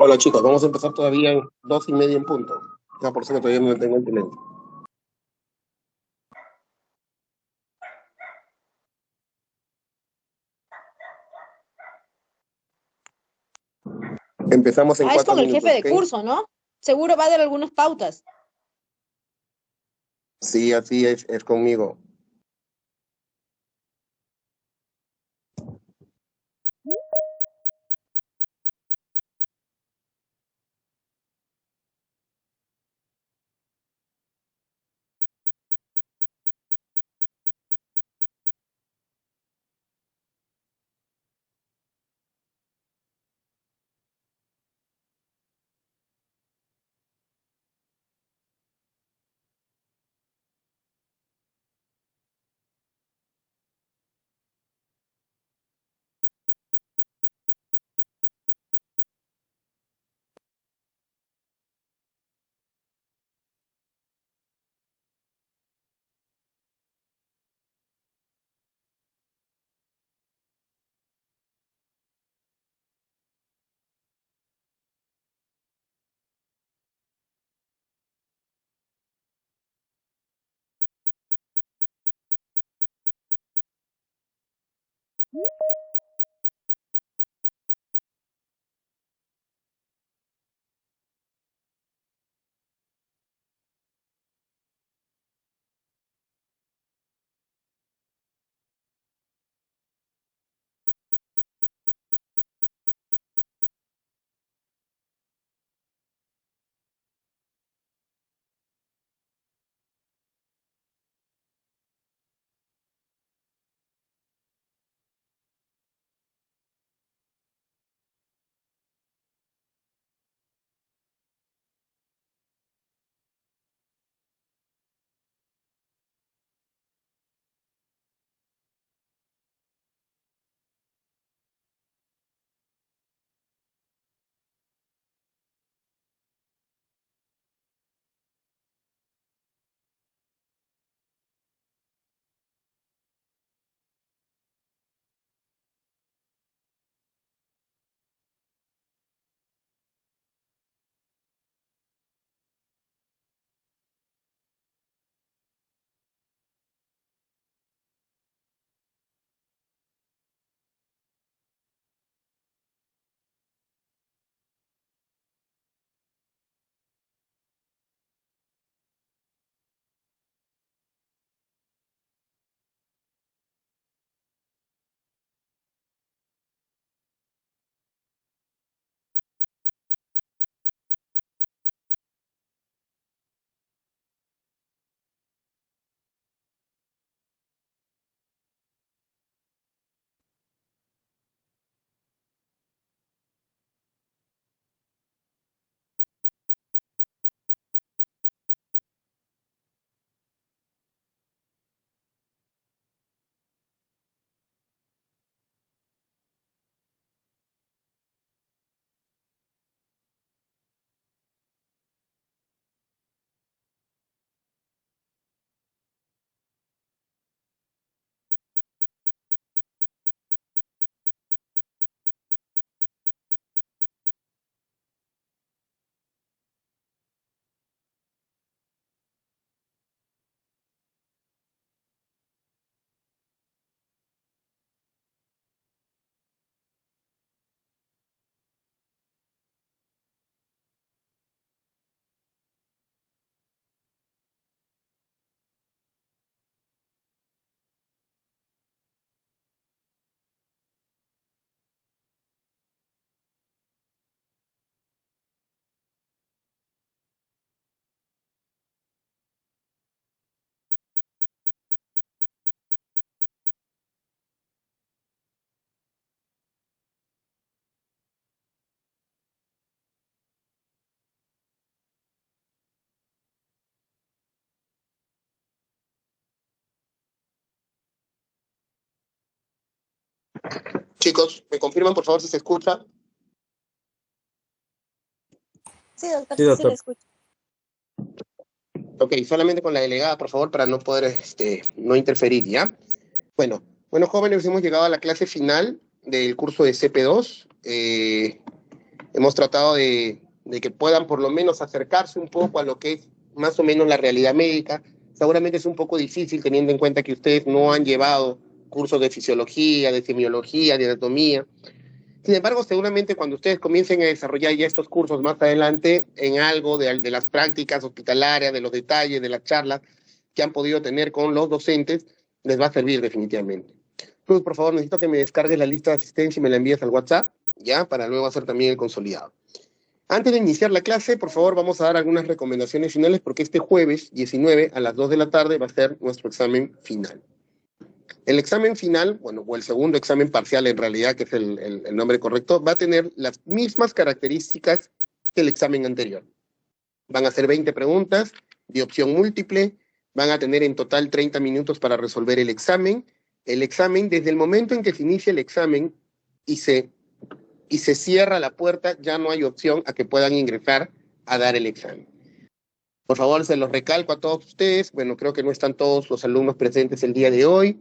Hola chicos, vamos a empezar todavía en 2:30 en punto. Ya por eso que todavía no tengo el teléfono. Empezamos en Es cuatro con el jefe minutos, de ¿ok? curso, ¿no? Seguro va a dar algunas pautas. Sí, así es conmigo. Chicos, ¿me confirman por favor si se escucha? Sí, doctor, Sí, sí le doctor. escucho. Ok, solamente con la delegada, por favor, para no poder no interferir, ¿ya? Bueno, bueno, jóvenes, hemos llegado a la clase final del curso de CP2. Hemos tratado de que puedan por lo menos acercarse un poco a lo que es más o menos la realidad médica. Seguramente es un poco difícil teniendo en cuenta que ustedes no han llevado cursos de fisiología, de semiología, de anatomía. Sin embargo, seguramente cuando ustedes comiencen a desarrollar ya estos cursos más adelante en algo de las prácticas hospitalarias, de los detalles, de las charlas que han podido tener con los docentes, les va a servir definitivamente. Entonces, por favor, necesito que me descargues la lista de asistencia y me la envíes al WhatsApp, ya, para luego hacer también el consolidado. Antes de iniciar la clase, por favor, vamos a dar algunas recomendaciones finales porque este jueves 19 a las 2 de la tarde va a ser nuestro examen final. El examen final, bueno, o el segundo examen parcial en realidad, que es el nombre correcto, va a tener las mismas características que el examen anterior. Van a ser 20 preguntas de opción múltiple, van a tener en total 30 minutos para resolver el examen. El examen, desde el momento en que se inicia el examen y se cierra la puerta, ya no hay opción a que puedan ingresar a dar el examen. Por favor, se los recalco a todos ustedes. Bueno, creo que no están todos los alumnos presentes el día de hoy.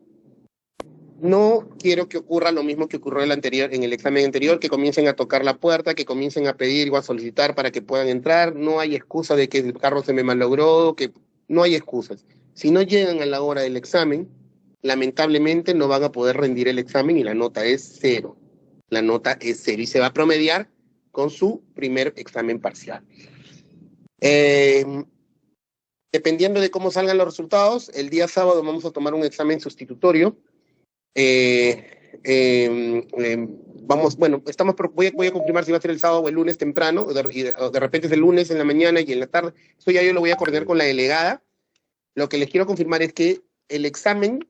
No quiero que ocurra lo mismo que ocurrió en el examen anterior, que comiencen a tocar la puerta, que comiencen a pedir o a solicitar para que puedan entrar. No hay excusa de que el carro se me malogró, que no hay excusas. Si no llegan a la hora del examen, lamentablemente no van a poder rendir el examen y la nota es 0. La nota es 0 y se va a promediar con su primer examen parcial. Dependiendo de cómo salgan los resultados, el día sábado vamos a tomar un examen sustitutorio. Voy a confirmar si va a ser el sábado o el lunes temprano, o de repente es el lunes en la mañana y en la tarde. Eso ya yo lo voy a coordinar con la delegada. Lo que les quiero confirmar es que el examen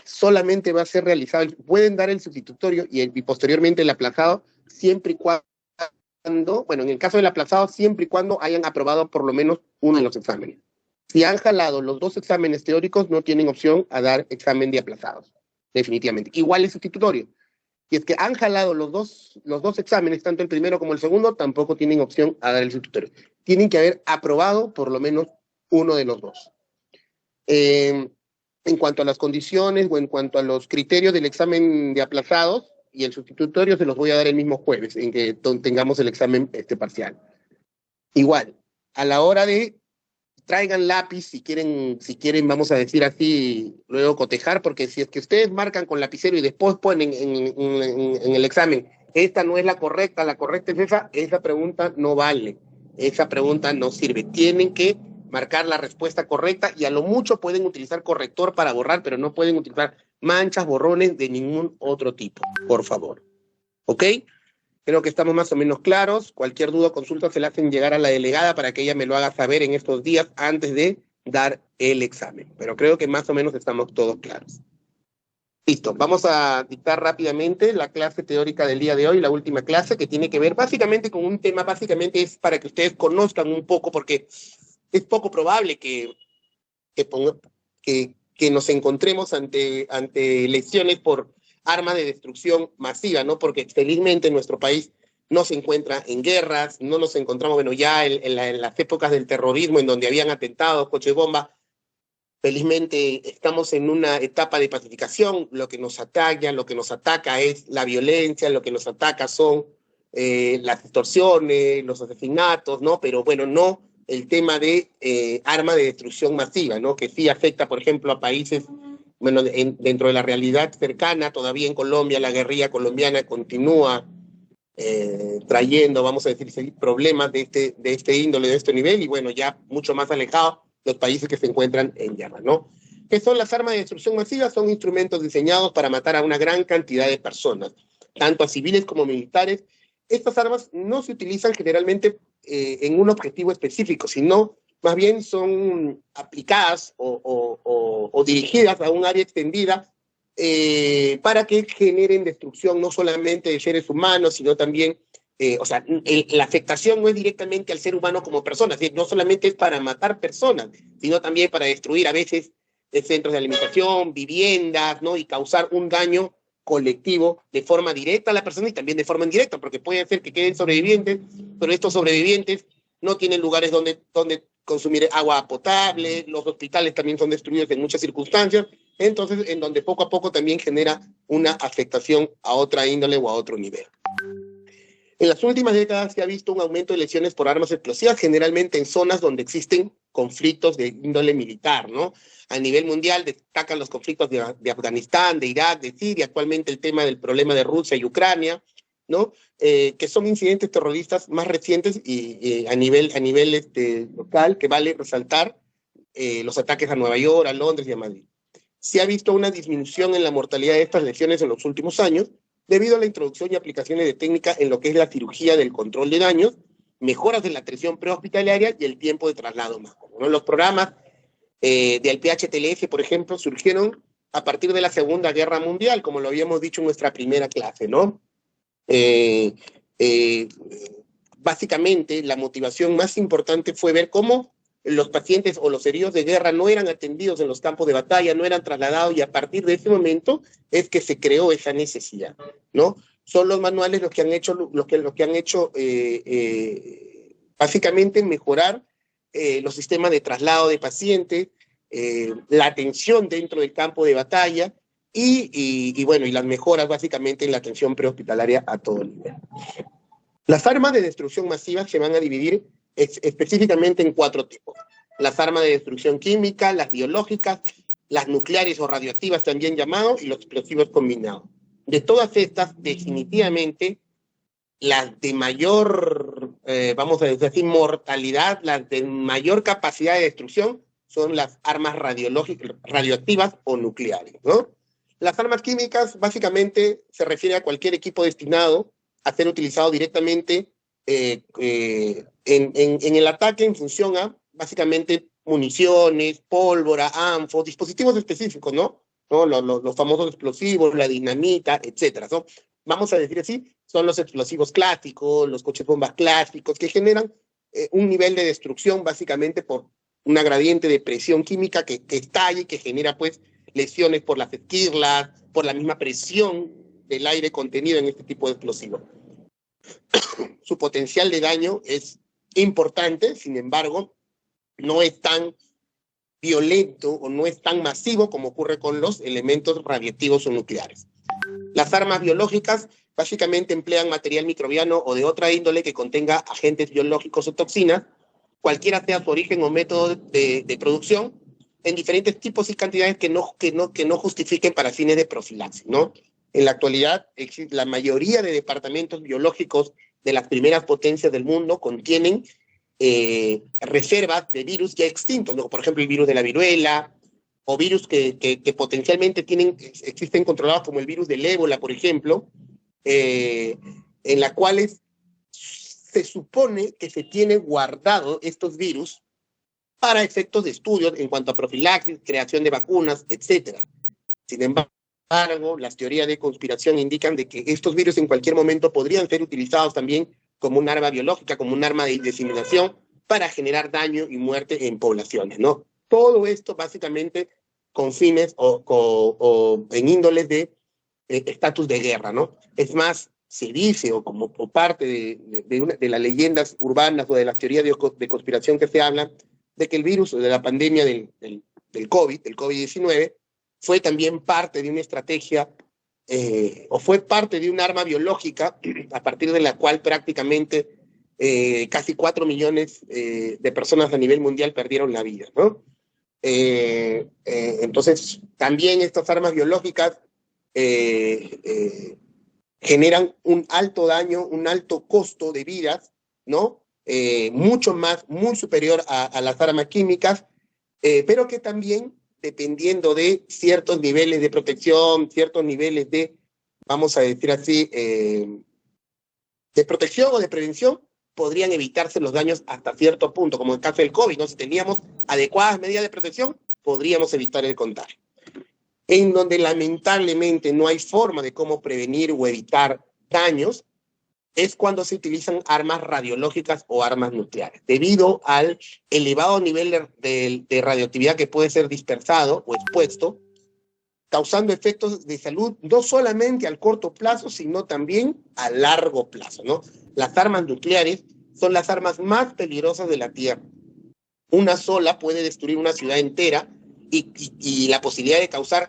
solamente va a ser realizado, pueden dar el sustitutorio y posteriormente el aplazado, siempre y cuando, bueno, en el caso del aplazado, siempre y cuando hayan aprobado por lo menos uno de los exámenes. Si han jalado los 2 exámenes teóricos, no tienen opción a dar examen de aplazados, definitivamente. Igual el sustitutorio. Si es que han jalado los dos exámenes, tanto el primero como el segundo, tampoco tienen opción a dar el sustitutorio. Tienen que haber aprobado por lo menos uno de los 2. En cuanto a las condiciones o en cuanto a los criterios del examen de aplazados y el sustitutorio, se los voy a dar el mismo jueves, en que tengamos el examen parcial. Igual, a la hora de traigan lápiz, si quieren, vamos a decir así, luego cotejar, porque si es que ustedes marcan con lapicero y después ponen en el examen, esta no es la correcta es esa pregunta no vale, esa pregunta no sirve. Tienen que marcar la respuesta correcta y a lo mucho pueden utilizar corrector para borrar, pero no pueden utilizar manchas, borrones de ningún otro tipo, por favor. ¿Ok? Creo que estamos más o menos claros. Cualquier duda o consulta se la hacen llegar a la delegada para que ella me lo haga saber en estos días antes de dar el examen. Pero creo que más o menos estamos todos claros. Listo, vamos a dictar rápidamente la clase teórica del día de hoy, la última clase, que tiene que ver básicamente con un tema, básicamente es para que ustedes conozcan un poco, porque es poco probable que nos encontremos ante lesiones por arma de destrucción masiva, ¿no? Porque felizmente nuestro país no se encuentra en guerras, no nos encontramos, bueno, ya en las épocas del terrorismo en donde habían atentados, coches bomba. Felizmente estamos en una etapa de pacificación. Lo que nos ataca es la violencia, lo que nos ataca son las extorsiones, los asesinatos, ¿no? Pero bueno, no el tema de arma de destrucción masiva, ¿no? Que sí afecta, por ejemplo, a países, bueno, dentro de la realidad cercana, todavía en Colombia la guerrilla colombiana continúa trayendo, vamos a decir, problemas de este índole, de este nivel, y bueno, ya mucho más alejado los países que se encuentran en guerra, ¿no? ¿Qué son las armas de destrucción masiva? Son instrumentos diseñados para matar a una gran cantidad de personas, tanto a civiles como militares. Estas armas no se utilizan generalmente en un objetivo específico, sino más bien son aplicadas o dirigidas a un área extendida para que generen destrucción no solamente de seres humanos, sino también, la afectación no es directamente al ser humano como persona, es decir, no solamente es para matar personas, sino también para destruir a veces centros de alimentación, viviendas, ¿no? Y causar un daño colectivo de forma directa a la persona y también de forma indirecta, porque puede ser que queden sobrevivientes, pero estos sobrevivientes no tienen lugares donde consumir agua potable, los hospitales también son destruidos en muchas circunstancias, entonces en donde poco a poco también genera una afectación a otra índole o a otro nivel. En las últimas décadas se ha visto un aumento de lesiones por armas explosivas, generalmente en zonas donde existen conflictos de índole militar, ¿no? A nivel mundial destacan los conflictos de Afganistán, de Irak, de Siria, actualmente el tema del problema de Rusia y Ucrania, ¿no? Que son incidentes terroristas más recientes y a nivel local, que vale resaltar los ataques a Nueva York, a Londres y a Madrid. Se ha visto una disminución en la mortalidad de estas lesiones en los últimos años, debido a la introducción y aplicaciones de técnicas en lo que es la cirugía del control de daños, mejoras de la atención prehospitalaria y el tiempo de traslado más cómodo, ¿no? Los programas del PHTLF, por ejemplo, surgieron a partir de la Segunda Guerra Mundial, como lo habíamos dicho en nuestra primera clase, ¿no? Básicamente, la motivación más importante fue ver cómo los pacientes o los heridos de guerra no eran atendidos en los campos de batalla, no eran trasladados, y a partir de ese momento es que se creó esa necesidad, ¿no? Son los manuales los que han hecho, básicamente mejorar los sistemas de traslado de pacientes, la atención dentro del campo de batalla y las mejoras básicamente en la atención prehospitalaria a todo nivel. Las armas de destrucción masiva se van a dividir específicamente en 4 tipos. Las armas de destrucción química, las biológicas, las nucleares o radioactivas también llamados, y los explosivos combinados. De todas estas, definitivamente, las de mayor, vamos a decir, mortalidad, las de mayor capacidad de destrucción, son las armas radioactivas o nucleares, ¿no? Las armas químicas básicamente se refiere a cualquier equipo destinado a ser utilizado directamente en el ataque en función a, básicamente, municiones, pólvora, anfos, dispositivos específicos, ¿no? Los famosos explosivos, la dinamita, etcétera, ¿no? Vamos a decir así, son los explosivos clásicos, los coches bombas clásicos, que generan un nivel de destrucción, básicamente, por una gradiente de presión química que estalla y que genera, pues, lesiones por las esquirlas, por la misma presión del aire contenido en este tipo de explosivos. Su potencial de daño es importante, sin embargo, no es tan violento o no es tan masivo como ocurre con los elementos radiactivos o nucleares. Las armas biológicas básicamente emplean material microbiano o de otra índole que contenga agentes biológicos o toxinas, cualquiera sea su origen o método de producción, en diferentes tipos y cantidades que no justifiquen para fines de profilaxis, ¿no? En la actualidad, la mayoría de departamentos biológicos de las primeras potencias del mundo contienen reservas de virus ya extintos, ¿no? Por ejemplo, el virus de la viruela, o virus que potencialmente existen controlados, como el virus del ébola, por ejemplo, en las cuales se supone que se tiene guardado estos virus para efectos de estudios en cuanto a profilaxis, creación de vacunas, etc. Sin embargo, las teorías de conspiración indican de que estos virus en cualquier momento podrían ser utilizados también como un arma biológica, como un arma de diseminación para generar daño y muerte en poblaciones, ¿no? Todo esto básicamente con fines o en índoles de estatus de guerra, ¿no? Es más, se dice, o como parte de las leyendas urbanas o de las teorías de conspiración que se hablan, de que el virus de la pandemia del COVID-19, fue también parte de una estrategia o fue parte de un arma biológica a partir de la cual prácticamente casi 4 millones de personas a nivel mundial perdieron la vida, ¿no? Entonces, también estas armas biológicas generan un alto daño, un alto costo de vidas, ¿no? Muy superior a las armas químicas, pero que también, dependiendo de ciertos niveles de protección, ciertos niveles de, vamos a decir así, de protección o de prevención, podrían evitarse los daños hasta cierto punto, como en el caso del COVID, ¿no? Si teníamos adecuadas medidas de protección, podríamos evitar el contagio. En donde lamentablemente no hay forma de cómo prevenir o evitar daños, es cuando se utilizan armas radiológicas o armas nucleares, debido al elevado nivel de radioactividad que puede ser dispersado o expuesto, causando efectos de salud no solamente al corto plazo, sino también a largo plazo, ¿no? Las armas nucleares son las armas más peligrosas de la Tierra. Una sola puede destruir una ciudad entera y la posibilidad de causar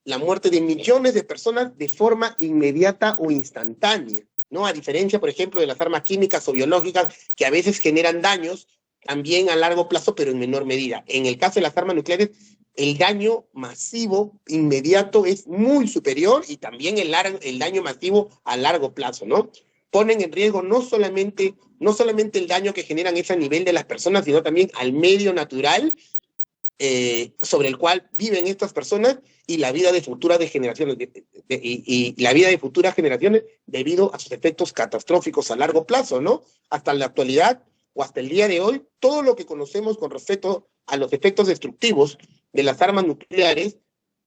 la muerte de millones de personas de forma inmediata o instantánea, ¿no? A diferencia, por ejemplo, de las armas químicas o biológicas, que a veces generan daños también a largo plazo, pero en menor medida. En el caso de las armas nucleares, el daño masivo inmediato es muy superior y también el daño masivo a largo plazo, ¿no? Ponen en riesgo no solamente el daño que generan ese a nivel de las personas, sino también al medio natural sobre el cual viven estas personas y la vida de futuras generaciones y la vida de futuras generaciones debido a sus efectos catastróficos a largo plazo, ¿no? Hasta la actualidad o hasta el día de hoy, todo lo que conocemos con respecto a los efectos destructivos de las armas nucleares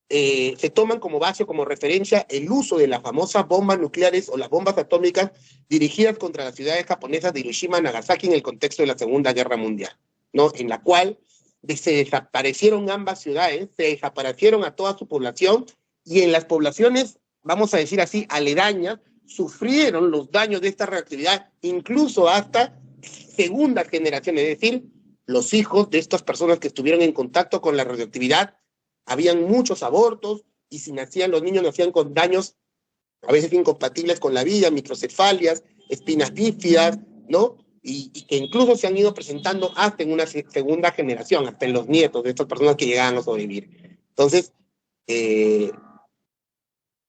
se toman como base o como referencia el uso de las famosas bombas nucleares o las bombas atómicas dirigidas contra las ciudades japonesas de Hiroshima y Nagasaki en el contexto de la Segunda Guerra Mundial, ¿no? En la cual se desaparecieron ambas ciudades, se desaparecieron a toda su población y en las poblaciones, vamos a decir así, aledañas, sufrieron los daños de esta reactividad, incluso hasta segunda generación, es decir, los hijos de estas personas que estuvieron en contacto con la radioactividad, habían muchos abortos y si nacían los niños nacían con daños a veces incompatibles con la vida, microcefalias, espinas bífidas, ¿no? Y que incluso se han ido presentando hasta en una segunda generación, hasta en los nietos de estas personas que llegaban a sobrevivir. Entonces,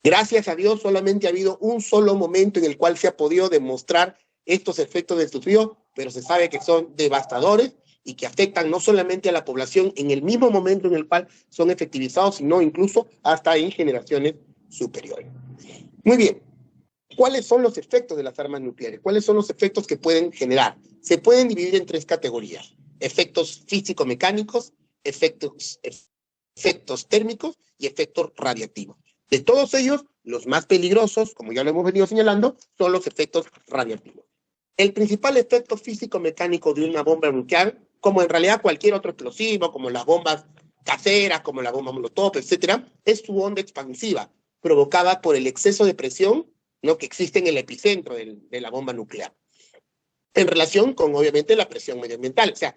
gracias a Dios solamente ha habido un solo momento en el cual se ha podido demostrar estos efectos destructivos, pero se sabe que son devastadores y que afectan no solamente a la población en el mismo momento en el cual son efectivizados, sino incluso hasta en generaciones superiores. Muy bien. ¿Cuáles son los efectos de las armas nucleares? ¿Cuáles son los efectos que pueden generar? Se pueden dividir en tres categorías: efectos físico-mecánicos, efectos térmicos y efectos radiactivos. De todos ellos, los más peligrosos, como ya lo hemos venido señalando, son los efectos radiactivos. El principal efecto físico-mecánico de una bomba nuclear, como en realidad cualquier otro explosivo, como las bombas caseras, como la bomba molotov, etcétera, es su onda expansiva, provocada por el exceso de presión, ¿no?, que existe en el epicentro de la bomba nuclear, en relación con, obviamente, la presión medioambiental. O sea,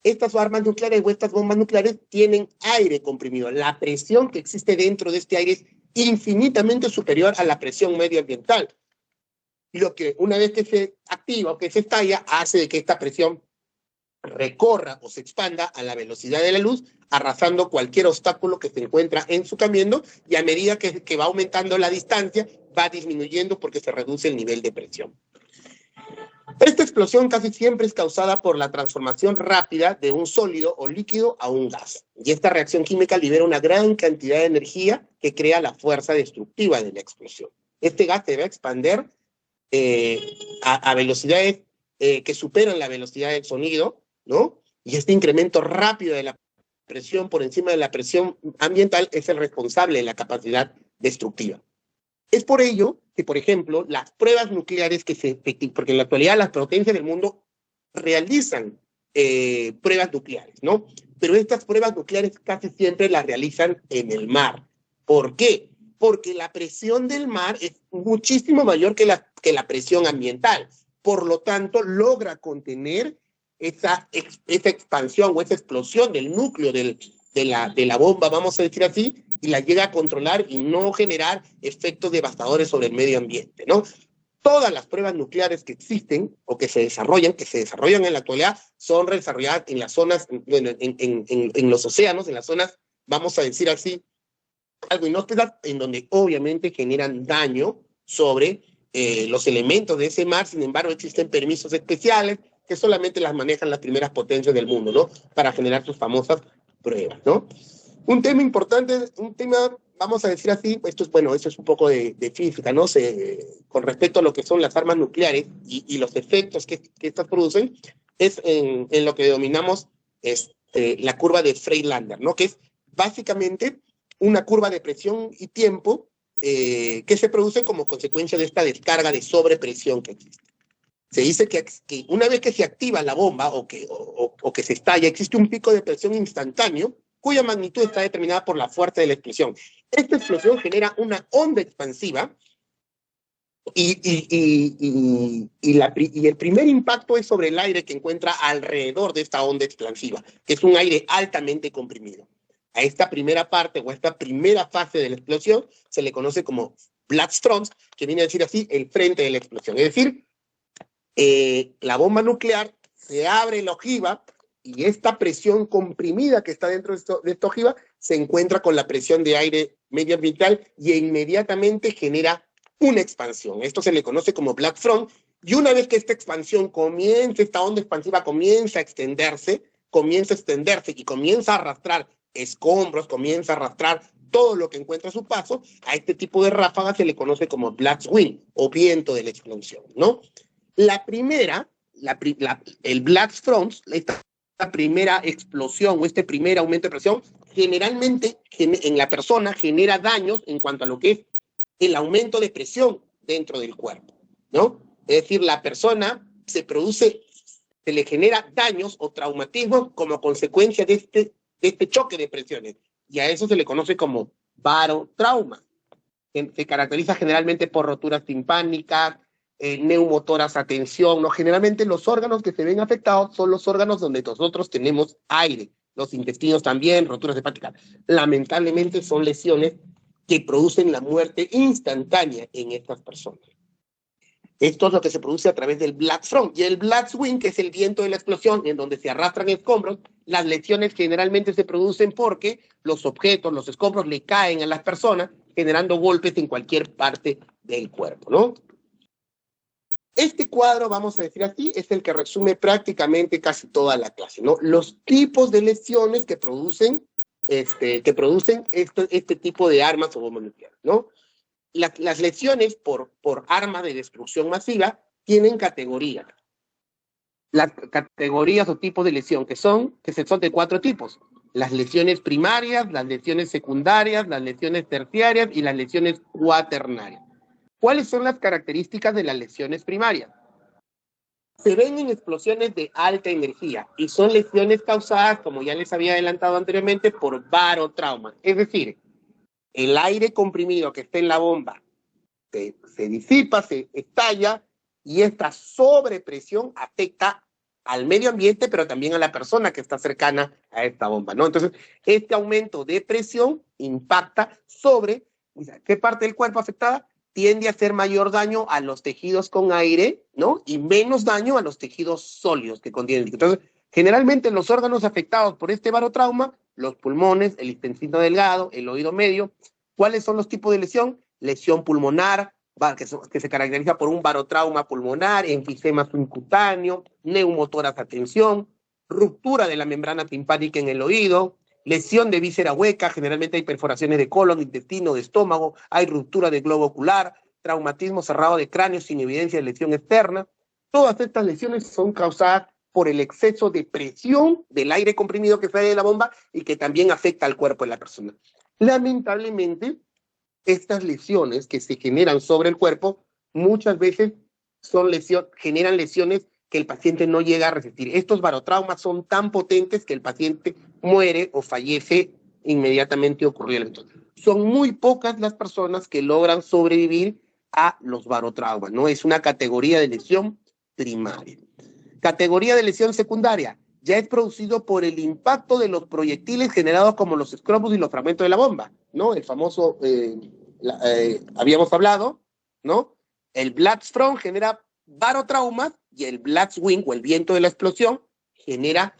estas armas nucleares o estas bombas nucleares tienen aire comprimido. La presión que existe dentro de este aire es infinitamente superior a la presión medioambiental. Lo que una vez que se activa o que se estalla, hace de que esta presión recorra o se expanda a la velocidad de la luz, arrasando cualquier obstáculo que se encuentra en su camino, y a medida que va aumentando la distancia, va disminuyendo porque se reduce el nivel de presión. Esta explosión casi siempre es causada por la transformación rápida de un sólido o líquido a un gas, y esta reacción química libera una gran cantidad de energía que crea la fuerza destructiva de la explosión. Este gas se va a expandir a velocidades que superan la velocidad del sonido, ¿no? Y este incremento rápido de la presión por encima de la presión ambiental es el responsable de la capacidad destructiva. Es por ello que, por ejemplo, las pruebas nucleares porque en la actualidad las potencias del mundo realizan pruebas nucleares, ¿no? Pero estas pruebas nucleares casi siempre las realizan en el mar. ¿Por qué? Porque la presión del mar es muchísimo mayor que la presión ambiental. Por lo tanto, logra contener esa expansión o esa explosión del núcleo de la bomba, vamos a decir así, y la llega a controlar y no generar efectos devastadores sobre el medio ambiente, ¿no? Todas las pruebas nucleares que existen o que se desarrollan en la actualidad, son desarrolladas en las zonas, en los océanos, en las zonas, vamos a decir así, algo inhóspitas, en donde obviamente generan daño sobre los elementos de ese mar. Sin embargo, existen permisos especiales que solamente las manejan las primeras potencias del mundo, ¿no?, para generar sus famosas pruebas, ¿no? Un tema importante, vamos a decir así, esto es un poco de física, ¿no? Con respecto a lo que son las armas nucleares y los efectos que estas producen, es en lo que denominamos la curva de Freilander, ¿no?, que es básicamente una curva de presión y tiempo que se produce como consecuencia de esta descarga de sobrepresión que existe. Se dice que una vez que se activa la bomba o que se estalla, existe un pico de presión instantáneo cuya magnitud está determinada por la fuerza de la explosión. Esta explosión genera una onda expansiva y el primer impacto es sobre el aire que encuentra alrededor de esta onda expansiva, que es un aire altamente comprimido. A esta primera parte o a esta primera fase de la explosión se le conoce como blast fronts, que viene a decir así, el frente de la explosión. Es decir, la bomba nuclear se abre la ojiva y esta presión comprimida que está dentro de esta ojiva se encuentra con la presión de aire medioambiental y inmediatamente genera una expansión. Esto se le conoce como blast front, y una vez que esta expansión comienza, esta onda expansiva comienza a extenderse y comienza a arrastrar escombros, comienza a arrastrar todo lo que encuentra a su paso, a este tipo de ráfaga se le conoce como blast wind o viento de la explosión, ¿no? La primera, el blast front, esta primera explosión o este primer aumento de presión, generalmente en la persona genera daños en cuanto a lo que es el aumento de presión dentro del cuerpo, ¿no? Es decir, la persona se le genera daños o traumatismos como consecuencia de este choque de presiones. Y a eso se le conoce como barotrauma. Se caracteriza generalmente por roturas timpánicas, neumotoras a tensión, ¿no? Generalmente los órganos que se ven afectados son los órganos donde nosotros tenemos aire, los intestinos también, roturas hepáticas. Lamentablemente son lesiones que producen la muerte instantánea en estas personas. Esto es lo que se produce a través del blast front. Y el blast wind, que es el viento de la explosión, en donde se arrastran escombros, las lesiones generalmente se producen porque los objetos, los escombros, le caen a las personas, generando golpes en cualquier parte del cuerpo, ¿no? Este cuadro, vamos a decir así, es el que resume prácticamente casi toda la clase, ¿no? Los tipos de lesiones que producen este tipo de armas o bombas nucleares, ¿no? Las lesiones por armas de destrucción masiva tienen categorías. Las categorías o tipos de lesión que son de 4 tipos. Las lesiones primarias, las lesiones secundarias, las lesiones terciarias y las lesiones cuaternarias. ¿Cuáles son las características de las lesiones primarias? Se ven en explosiones de alta energía y son lesiones causadas, como ya les había adelantado anteriormente, por barotrauma. Es decir, el aire comprimido que está en la bomba se disipa, se estalla, y esta sobrepresión afecta al medio ambiente, pero también a la persona que está cercana a esta bomba, ¿no? Entonces, este aumento de presión impacta sobre, ¿qué parte del cuerpo afectada? Tiende a hacer mayor daño a los tejidos con aire, ¿no? Y menos daño a los tejidos sólidos que contienen líquido. Entonces, generalmente los órganos afectados por este barotrauma, los pulmones, el intestino delgado, el oído medio. ¿Cuáles son los tipos de lesión? Lesión pulmonar, que se caracteriza por un barotrauma pulmonar, enfisema subcutáneo, neumotoras a tensión, ruptura de la membrana timpánica en el oído, lesión de víscera hueca, generalmente hay perforaciones de colon, intestino, de estómago, hay ruptura del globo ocular, traumatismo cerrado de cráneo sin evidencia de lesión externa. Todas estas lesiones son causadas por el exceso de presión del aire comprimido que sale de la bomba y que también afecta al cuerpo de la persona. Lamentablemente, estas lesiones que se generan sobre el cuerpo muchas veces generan lesiones que el paciente no llega a resistir. Estos barotraumas son tan potentes que el paciente muere o fallece inmediatamente ocurrido el evento. Son muy pocas las personas que logran sobrevivir a los barotraumas, ¿no? Es una categoría de lesión primaria. Categoría de lesión secundaria. Ya es producido por el impacto de los proyectiles generados como los escrobos y los fragmentos de la bomba, ¿no? El famoso, habíamos hablado, ¿no? El blast front genera barotraumas y el blast wind o el viento de la explosión genera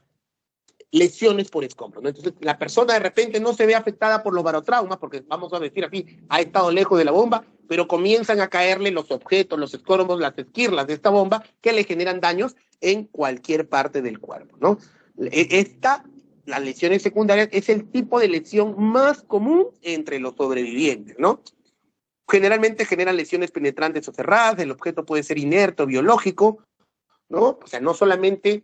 lesiones por escombros, ¿no? Entonces, la persona de repente no se ve afectada por los barotraumas, porque vamos a decir aquí, ha estado lejos de la bomba, pero comienzan a caerle los objetos, los escombros, las esquirlas de esta bomba que le generan daños en cualquier parte del cuerpo, ¿no? Las lesiones secundarias es el tipo de lesión más común entre los sobrevivientes, ¿no? Generalmente generan lesiones penetrantes o cerradas, el objeto puede ser inerte o biológico, ¿no? O sea, no solamente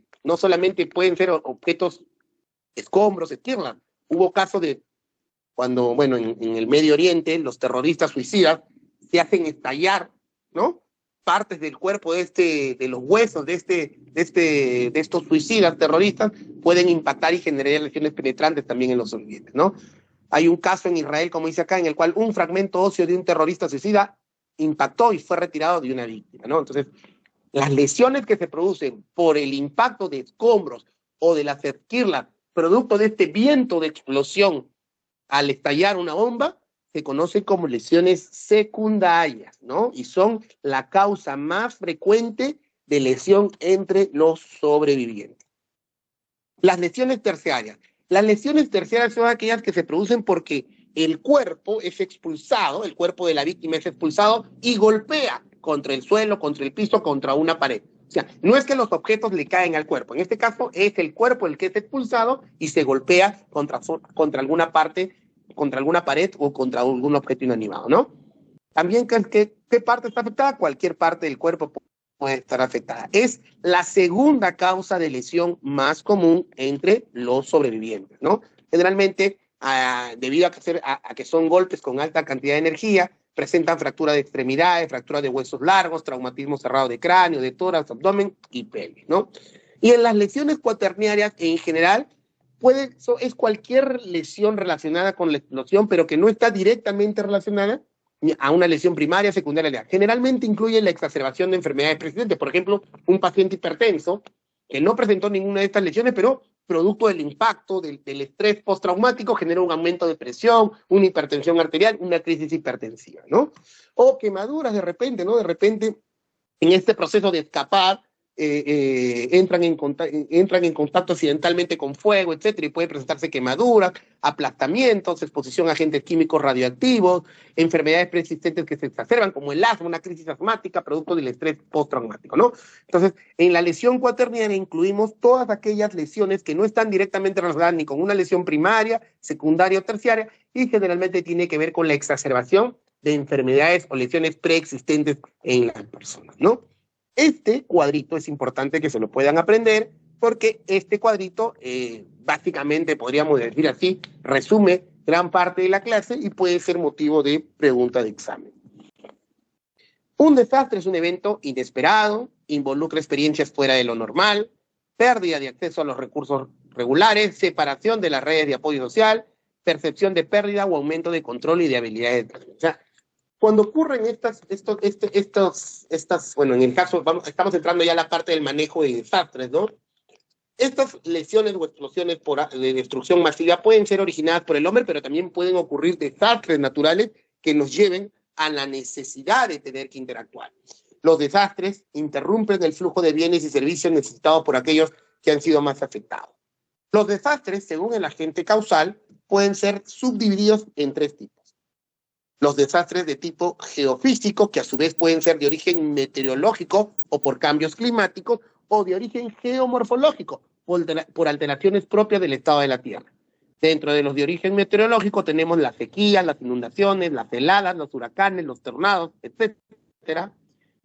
pueden ser objetos, escombros, esquirlas. Hubo casos de cuando, bueno, en el Medio Oriente, los terroristas suicidas se hacen estallar, ¿no? Partes del cuerpo de los huesos de estos suicidas terroristas pueden impactar y generar lesiones penetrantes también en los sobrevivientes, ¿no? Hay un caso en Israel, como dice acá, en el cual un fragmento óseo de un terrorista suicida impactó y fue retirado de una víctima, ¿no? Entonces, las lesiones que se producen por el impacto de escombros o de las esquirlas, producto de este viento de explosión al estallar una bomba, se conocen como lesiones secundarias, ¿no? Y son la causa más frecuente de lesión entre los sobrevivientes. Las lesiones terciarias. Las lesiones terciarias son aquellas que se producen porque el cuerpo es expulsado, el cuerpo de la víctima es expulsado y golpea contra el suelo, contra el piso, contra una pared. O sea, no es que los objetos le caen al cuerpo. En este caso es el cuerpo el que es expulsado y se golpea contra alguna parte, contra alguna pared o contra algún objeto inanimado, ¿no? También, ¿qué parte está afectada? Cualquier parte del cuerpo puede estar afectada. Es la segunda causa de lesión más común entre los sobrevivientes, ¿no? Generalmente, debido a que son golpes con alta cantidad de energía, presentan fractura de extremidades, fractura de huesos largos, traumatismo cerrado de cráneo, de tórax, abdomen y pelvis, ¿no? Y en las lesiones cuaternarias, en general, es cualquier lesión relacionada con la explosión, pero que no está directamente relacionada a una lesión primaria, secundaria. Generalmente incluye la exacerbación de enfermedades preexistentes. Por ejemplo, un paciente hipertenso que no presentó ninguna de estas lesiones, pero producto del impacto, del estrés postraumático, genera un aumento de presión, una hipertensión arterial, una crisis hipertensiva, ¿no? O quemaduras de repente, ¿no? De repente, en este proceso de escapar, entran en contacto accidentalmente con fuego, etcétera, y puede presentarse quemaduras, aplastamientos, exposición a agentes químicos radioactivos, enfermedades preexistentes que se exacerban, como el asma, una crisis asmática, producto del estrés postraumático, ¿no? Entonces, en la lesión cuaternaria incluimos todas aquellas lesiones que no están directamente relacionadas ni con una lesión primaria, secundaria o terciaria, y generalmente tiene que ver con la exacerbación de enfermedades o lesiones preexistentes en las personas, ¿no? Este cuadrito es importante que se lo puedan aprender porque este cuadrito, básicamente, podríamos decir así, resume gran parte de la clase y puede ser motivo de pregunta de examen. Un desastre es un evento inesperado, involucra experiencias fuera de lo normal, pérdida de acceso a los recursos regulares, separación de las redes de apoyo social, percepción de pérdida o aumento de control y de habilidades. O sea, cuando ocurren bueno, en el caso, estamos entrando ya a la parte del manejo de desastres, ¿no? Estas lesiones o explosiones de destrucción masiva pueden ser originadas por el hombre, pero también pueden ocurrir desastres naturales que nos lleven a la necesidad de tener que interactuar. Los desastres interrumpen el flujo de bienes y servicios necesitados por aquellos que han sido más afectados. Los desastres, según el agente causal, pueden ser subdivididos en tres tipos. Los desastres de tipo geofísico, que a su vez pueden ser de origen meteorológico o por cambios climáticos, o de origen geomorfológico, por alteraciones propias del estado de la Tierra. Dentro de los de origen meteorológico tenemos las sequías, las inundaciones, las heladas, los huracanes, los tornados, etcétera.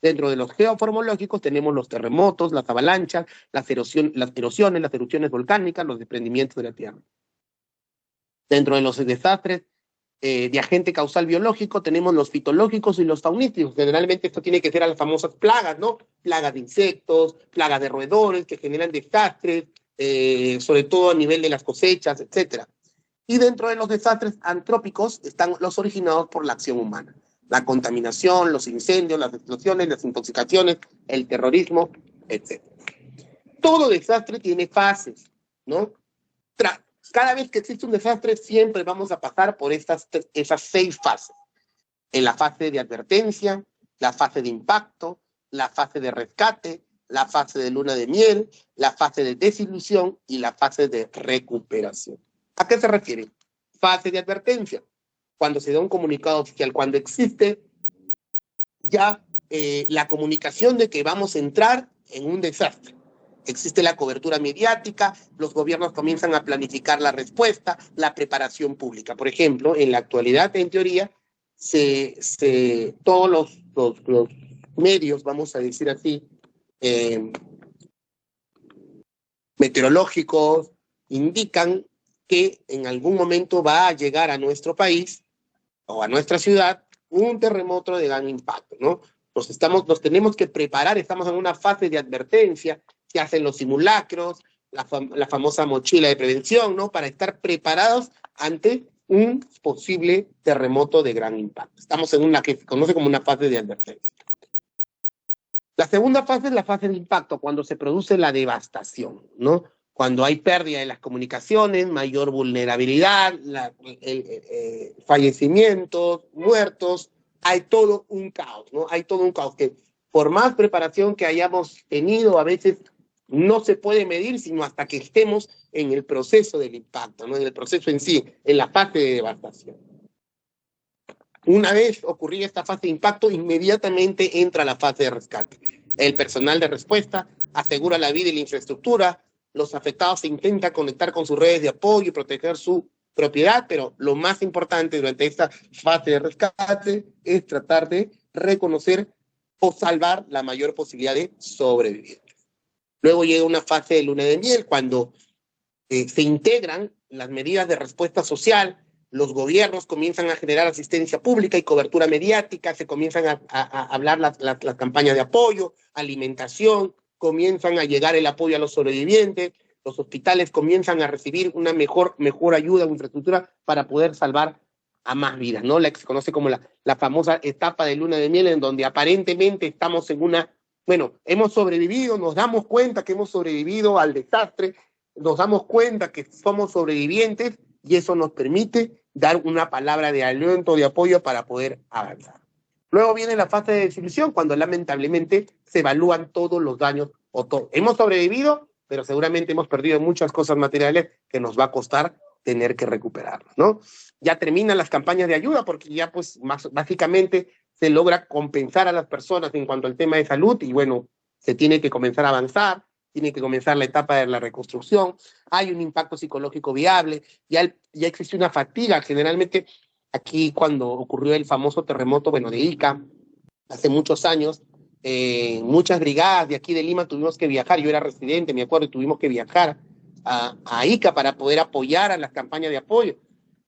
Dentro de los geoformológicos tenemos los terremotos, las avalanchas, las erosiones, las erupciones volcánicas, los desprendimientos de la Tierra. Dentro de los desastres de agente causal biológico tenemos los fitológicos y los faunísticos. Generalmente esto tiene que ser a las famosas plagas, ¿no? Plagas de insectos, plagas de roedores que generan desastres, sobre todo a nivel de las cosechas, etcétera. Y dentro de los desastres antrópicos están los originados por la acción humana. La contaminación, los incendios, las explosiones, las intoxicaciones, el terrorismo, etcétera. Todo desastre tiene fases, ¿no? Cada vez que existe un desastre, siempre vamos a pasar por esas 6 fases. En la fase de advertencia, la fase de impacto, la fase de rescate, la fase de luna de miel, la fase de desilusión y la fase de recuperación. ¿A qué se refiere? Fase de advertencia. Cuando se da un comunicado oficial, cuando existe ya la comunicación de que vamos a entrar en un desastre. Existe la cobertura mediática, los gobiernos comienzan a planificar la respuesta, la preparación pública. Por ejemplo, en la actualidad, en teoría, todos los medios, vamos a decir así, meteorológicos, indican que en algún momento va a llegar a nuestro país o a nuestra ciudad un terremoto de gran impacto, ¿no? Nos tenemos que preparar, estamos en una fase de advertencia, se hacen los simulacros, la famosa mochila de prevención, ¿no? Para estar preparados ante un posible terremoto de gran impacto. Estamos en una que se conoce como una fase de advertencia. La segunda fase es la fase de impacto, cuando se produce la devastación, ¿no? Cuando hay pérdida de las comunicaciones, mayor vulnerabilidad, fallecimientos, muertos, hay todo un caos, ¿no? Hay todo un caos que por más preparación que hayamos tenido, a veces no se puede medir, sino hasta que estemos en el proceso del impacto, ¿no? En el proceso en sí, en la fase de devastación. Una vez ocurrida esta fase de impacto, inmediatamente entra la fase de rescate. El personal de respuesta asegura la vida y la infraestructura, los afectados se intentan conectar con sus redes de apoyo y proteger su propiedad, pero lo más importante durante esta fase de rescate es tratar de reconocer o salvar la mayor posibilidad de sobrevivir. Luego llega una fase de luna de miel, cuando se integran las medidas de respuesta social, los gobiernos comienzan a generar asistencia pública y cobertura mediática, se comienzan a hablar las campañas de apoyo, alimentación, comienzan a llegar el apoyo a los sobrevivientes, los hospitales comienzan a recibir una mejor ayuda o infraestructura para poder salvar a más vidas, ¿no? La que se conoce como la famosa etapa de luna de miel, en donde aparentemente estamos en una, bueno, hemos sobrevivido, nos damos cuenta que hemos sobrevivido al desastre, nos damos cuenta que somos sobrevivientes y eso nos permite dar una palabra de aliento, de apoyo para poder avanzar. Luego viene la fase de desilusión, cuando lamentablemente se evalúan todos los daños o todo. Hemos sobrevivido, pero seguramente hemos perdido muchas cosas materiales que nos va a costar tener que recuperarlos, ¿no? Ya terminan las campañas de ayuda porque ya pues básicamente se logra compensar a las personas en cuanto al tema de salud y bueno, se tiene que comenzar a avanzar, tiene que comenzar la etapa de la reconstrucción, hay un impacto psicológico viable, ya existe una fatiga. Generalmente aquí cuando ocurrió el famoso terremoto, bueno, de Ica, hace muchos años, muchas brigadas de aquí de Lima tuvimos que viajar, yo era residente, me acuerdo, y tuvimos que viajar a Ica para poder apoyar a las campañas de apoyo,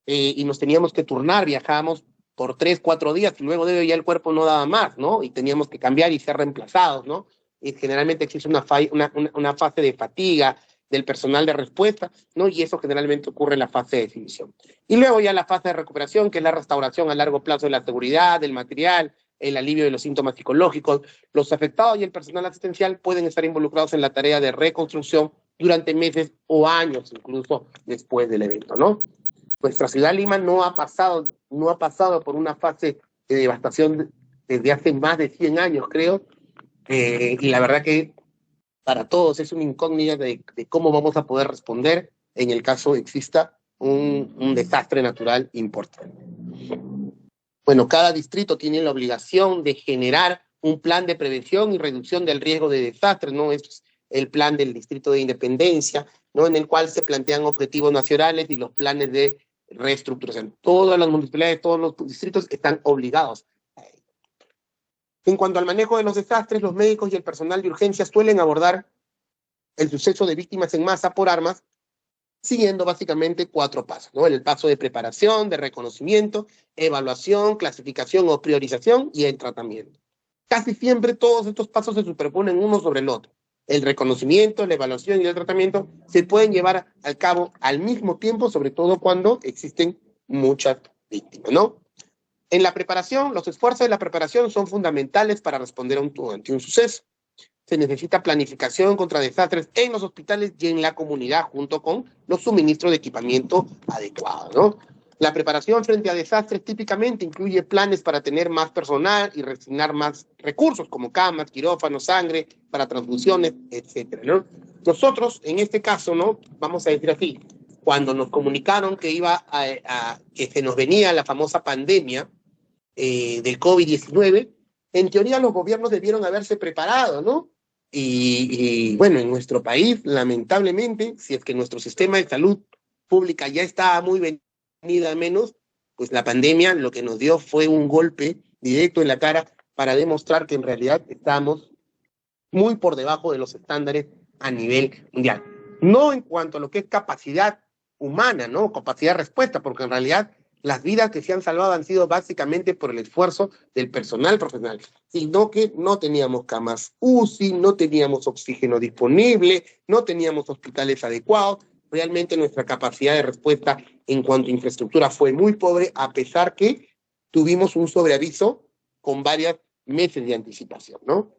y nos teníamos que turnar, viajábamos por 3, 4 días, y luego de ello ya el cuerpo no daba más, ¿no? Y teníamos que cambiar y ser reemplazados, ¿no? Y generalmente existe una fase de fatiga del personal de respuesta, ¿no? Y eso generalmente ocurre en la fase de definición. Y luego ya la fase de recuperación, que es la restauración a largo plazo de la seguridad, del material, el alivio de los síntomas psicológicos. Los afectados y el personal asistencial pueden estar involucrados en la tarea de reconstrucción durante meses o años, incluso después del evento, ¿no? Nuestra ciudad Lima no ha pasado por una fase de devastación desde hace más de 100 años, creo, y la verdad que para todos es una incógnita de cómo vamos a poder responder en el caso exista un desastre natural importante. Bueno, cada distrito tiene la obligación de generar un plan de prevención y reducción del riesgo de desastres, ¿no? Es el plan del Distrito de Independencia, ¿no? En el cual se plantean objetivos nacionales y los planes de reestructuración. Todas las municipalidades, todos los distritos están obligados. En cuanto al manejo de los desastres, los médicos y el personal de urgencia suelen abordar el suceso de víctimas en masa por armas siguiendo básicamente 4 pasos, ¿no? El paso de preparación, de reconocimiento, evaluación, clasificación o priorización y el tratamiento. Casi siempre todos estos pasos se superponen uno sobre el otro. El reconocimiento, la evaluación y el tratamiento se pueden llevar al cabo al mismo tiempo, sobre todo cuando existen muchas víctimas, ¿no? En la preparación, los esfuerzos de la preparación son fundamentales para responder ante un suceso. Se necesita planificación contra desastres en los hospitales y en la comunidad, junto con los suministros de equipamiento adecuados, ¿no? La preparación frente a desastres típicamente incluye planes para tener más personal y resignar más recursos, como camas, quirófanos, sangre, para transfusiones, etcétera, ¿no? Nosotros, en este caso, ¿no? Vamos a decir así, cuando nos comunicaron que que se nos venía la famosa pandemia del COVID-19, en teoría los gobiernos debieron haberse preparado, ¿no? Bueno, en nuestro país, lamentablemente, si es que nuestro sistema de salud pública ya está muy venida a menos, pues la pandemia lo que nos dio fue un golpe directo en la cara para demostrar que en realidad estamos muy por debajo de los estándares a nivel mundial. No en cuanto a lo que es capacidad humana, ¿no? Capacidad de respuesta, porque en realidad las vidas que se han salvado han sido básicamente por el esfuerzo del personal profesional, sino que no teníamos camas UCI, no teníamos oxígeno disponible, no teníamos hospitales adecuados. Realmente nuestra capacidad de respuesta en cuanto a infraestructura fue muy pobre, a pesar que tuvimos un sobreaviso con varios meses de anticipación, ¿no?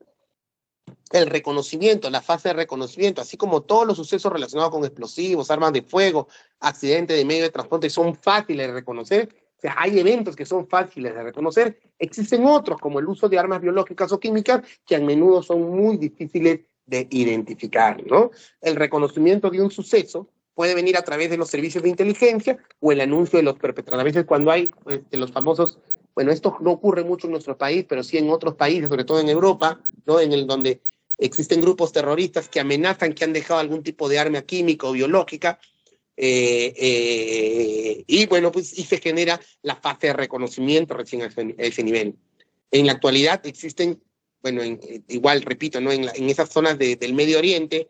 el reconocimiento, la fase de reconocimiento, así como todos los sucesos relacionados con explosivos, armas de fuego, accidentes de medio de transporte son fáciles de reconocer. O sea, hay eventos que son fáciles de reconocer. Existen otros, como el uso de armas biológicas o químicas, que a menudo son muy difíciles de identificar, ¿no? El reconocimiento de un suceso puede venir a través de los servicios de inteligencia o el anuncio de los perpetradores. A veces cuando hay los famosos, bueno, esto no ocurre mucho en nuestro país, pero sí en otros países, sobre todo en Europa, ¿no? En el donde existen grupos terroristas que amenazan que han dejado algún tipo de arma química o biológica, y bueno, pues y se genera la fase de reconocimiento recién a ese nivel. En la actualidad existen, bueno, igual repito, ¿no? En esas zonas del Medio Oriente,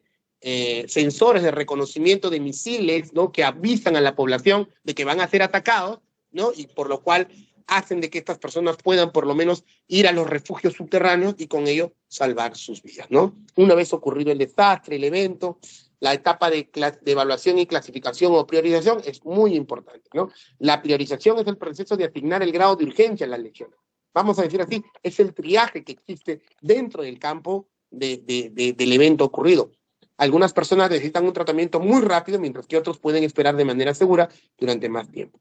sensores de reconocimiento de misiles, ¿no? Que avisan a la población de que van a ser atacados, ¿no? Y por lo cual hacen de que estas personas puedan por lo menos ir a los refugios subterráneos y con ello salvar sus vidas, ¿no? Una vez ocurrido el desastre, el evento, la etapa de evaluación y clasificación o priorización es muy importante, ¿no? La priorización es el proceso de asignar el grado de urgencia a las lesiones. Vamos a decir así, es el triaje que existe dentro del campo del evento ocurrido. Algunas personas necesitan un tratamiento muy rápido, mientras que otros pueden esperar de manera segura durante más tiempo.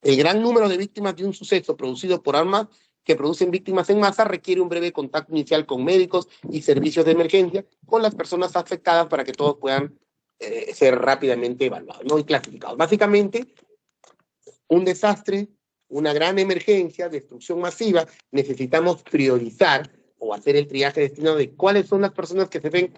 El gran número de víctimas de un suceso producido por armas que producen víctimas en masa requiere un breve contacto inicial con médicos y servicios de emergencia con las personas afectadas para que todos puedan ser rápidamente evaluados, ¿no? Y clasificados. Básicamente, un desastre, una gran emergencia, destrucción masiva, necesitamos priorizar o hacer el triaje destinado de cuáles son las personas que se ven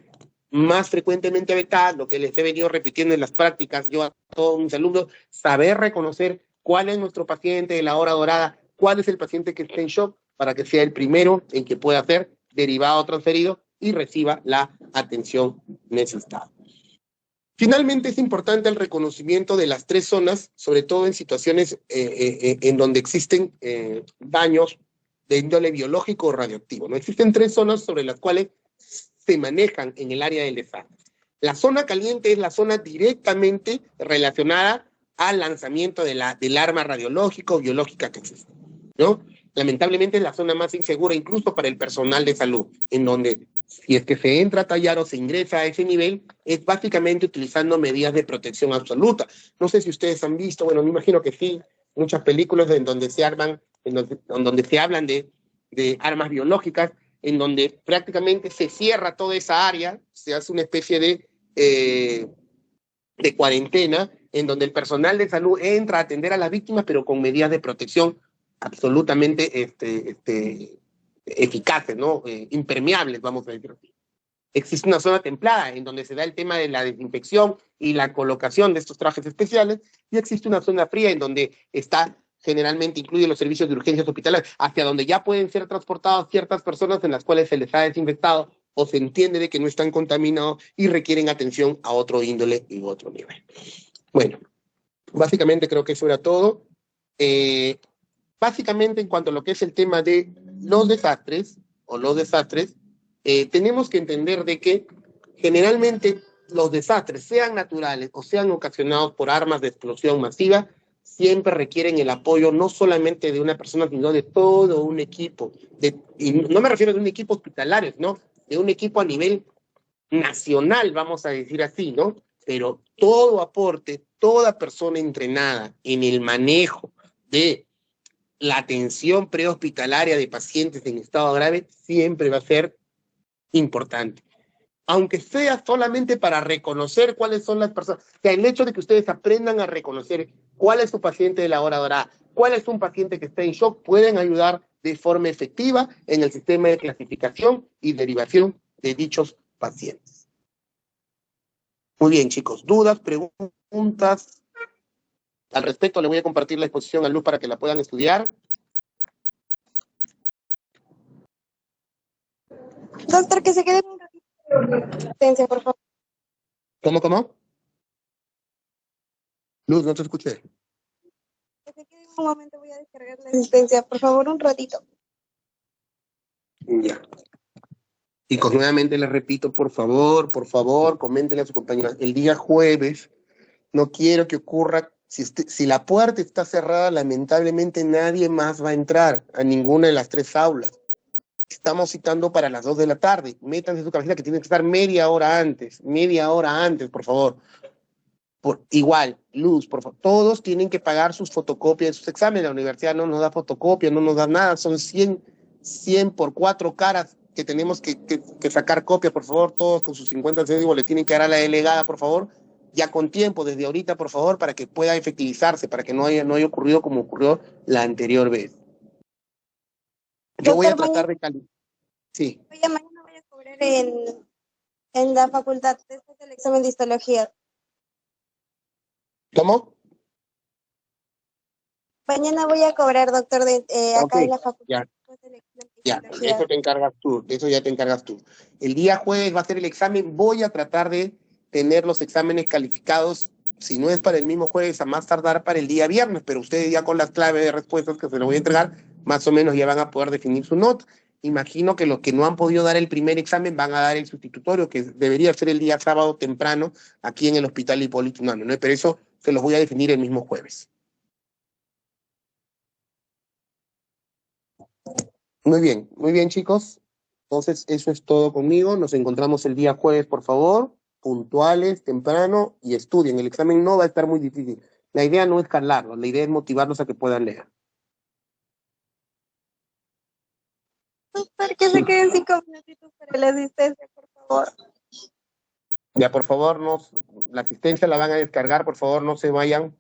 más frecuentemente afectadas, lo que les he venido repitiendo en las prácticas, yo a todos mis alumnos, saber reconocer cuál es nuestro paciente de la hora dorada, cuál es el paciente que está en shock, para que sea el primero en que pueda ser derivado o transferido y reciba la atención necesitada. Finalmente, es importante el reconocimiento de las tres zonas, sobre todo en situaciones en donde existen daños de índole biológico o radioactivo, ¿no? Existen tres zonas sobre las cuales se manejan en el área del desastre. La zona caliente es la zona directamente relacionada al lanzamiento del arma radiológica o biológica que existe, ¿no? Lamentablemente es la zona más insegura incluso para el personal de salud, en donde si es que se entra a tallar o se ingresa a ese nivel, es básicamente utilizando medidas de protección absoluta. No sé si ustedes han visto, bueno, me imagino que sí, muchas películas en donde se arman, en donde se hablan de armas biológicas, en donde prácticamente se cierra toda esa área, se hace una especie de cuarentena, en donde el personal de salud entra a atender a las víctimas, pero con medidas de protección absolutamente eficaces, ¿no? Impermeables, vamos a decir así. Existe una zona templada en donde se da el tema de la desinfección y la colocación de estos trajes especiales, y existe una zona fría en donde está generalmente incluye los servicios de urgencias hospitalarias, hacia donde ya pueden ser transportadas ciertas personas en las cuales se les ha desinfectado o se entiende de que no están contaminados y requieren atención a otro índole y otro nivel. Bueno, básicamente creo que eso era todo. Básicamente en cuanto a lo que es el tema de los desastres, tenemos que entender de que generalmente los desastres, sean naturales o sean ocasionados por armas de explosión masiva, siempre requieren el apoyo no solamente de una persona, sino de todo un equipo. Y no me refiero a un equipo hospitalario, ¿no? De un equipo a nivel nacional, vamos a decir así, ¿no? Pero todo aporte, toda persona entrenada en el manejo de la atención prehospitalaria de pacientes en estado grave siempre va a ser importante. Aunque sea solamente para reconocer cuáles son las personas, o sea, el hecho de que ustedes aprendan a reconocer cuál es su paciente de la hora dorada, cuál es un paciente que está en shock, pueden ayudar de forma efectiva en el sistema de clasificación y derivación de dichos pacientes. Muy bien, chicos, dudas, preguntas. Al respecto, le voy a compartir la exposición a Luz para que la puedan estudiar. Doctor, que se quede un ratito, por favor. ¿Cómo? Luz, no te escuché. Que se quede un momento, voy a descargar la asistencia, por favor, un ratito. Ya. Chicos, nuevamente les repito, por favor, coméntenle a sus compañeros. El día jueves, no quiero que ocurra, si la puerta está cerrada, lamentablemente nadie más va a entrar a ninguna de las tres aulas. Estamos citando para las 2 de la tarde. Métanse en su cabeza que tienen que estar media hora antes, por favor. Igual, Luz, por favor, todos tienen que pagar sus fotocopias de sus exámenes. La universidad no nos da fotocopia, no nos da nada, son 100 por 4 caras que tenemos que sacar copia, por favor, todos con sus 50 céntimos le tienen que dar a la delegada, por favor, ya con tiempo, desde ahorita, por favor, para que pueda efectivizarse, para que no haya ocurrido como ocurrió la anterior vez. Yo voy a Doctor, tratar de calificar. Sí. mañana voy a cobrar en la facultad después del examen de histología. ¿Cómo? Mañana voy a cobrar, doctor, Ok, acá en la facultad ya. después del examen de Ya, histología. eso te encargas tú, de eso ya te encargas tú. El día jueves va a ser el examen, voy a tratar de tener los exámenes calificados, si no es para el mismo jueves, a más tardar para el día viernes, pero ustedes ya con las claves de respuestas que se les voy a entregar, más o menos ya van a poder definir su nota. Imagino que los que no han podido dar el primer examen van a dar el sustitutorio, que debería ser el día sábado temprano, aquí en el Hospital Hipólito Unanue, ¿no? Pero eso se los voy a definir el mismo jueves. Muy bien, chicos. Entonces, eso es todo conmigo. Nos encontramos el día jueves, por favor, puntuales, temprano y estudien. El examen no va a estar muy difícil. La idea no es calarlos, la idea es motivarlos a que puedan leer. Doctor, que se queden 5 minutitos para la asistencia, por favor. Ya, por favor, no, la asistencia la van a descargar, por favor, no se vayan.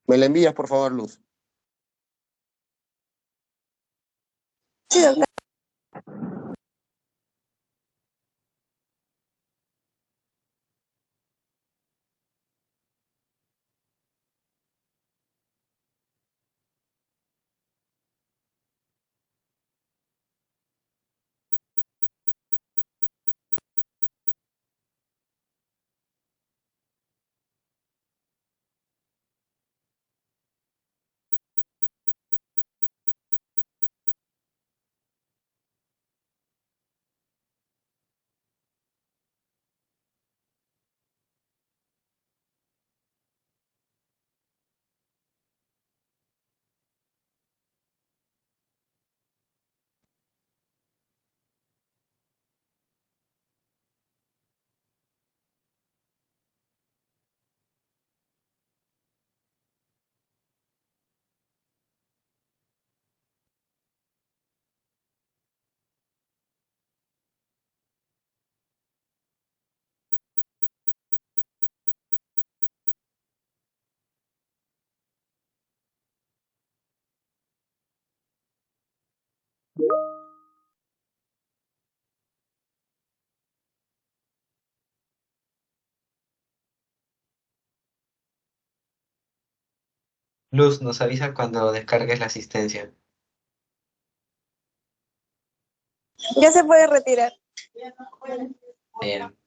Me la envías, por favor, Luz. Sí, doctor. Luz, nos avisa cuando descargues la asistencia. Ya se puede retirar. Bien.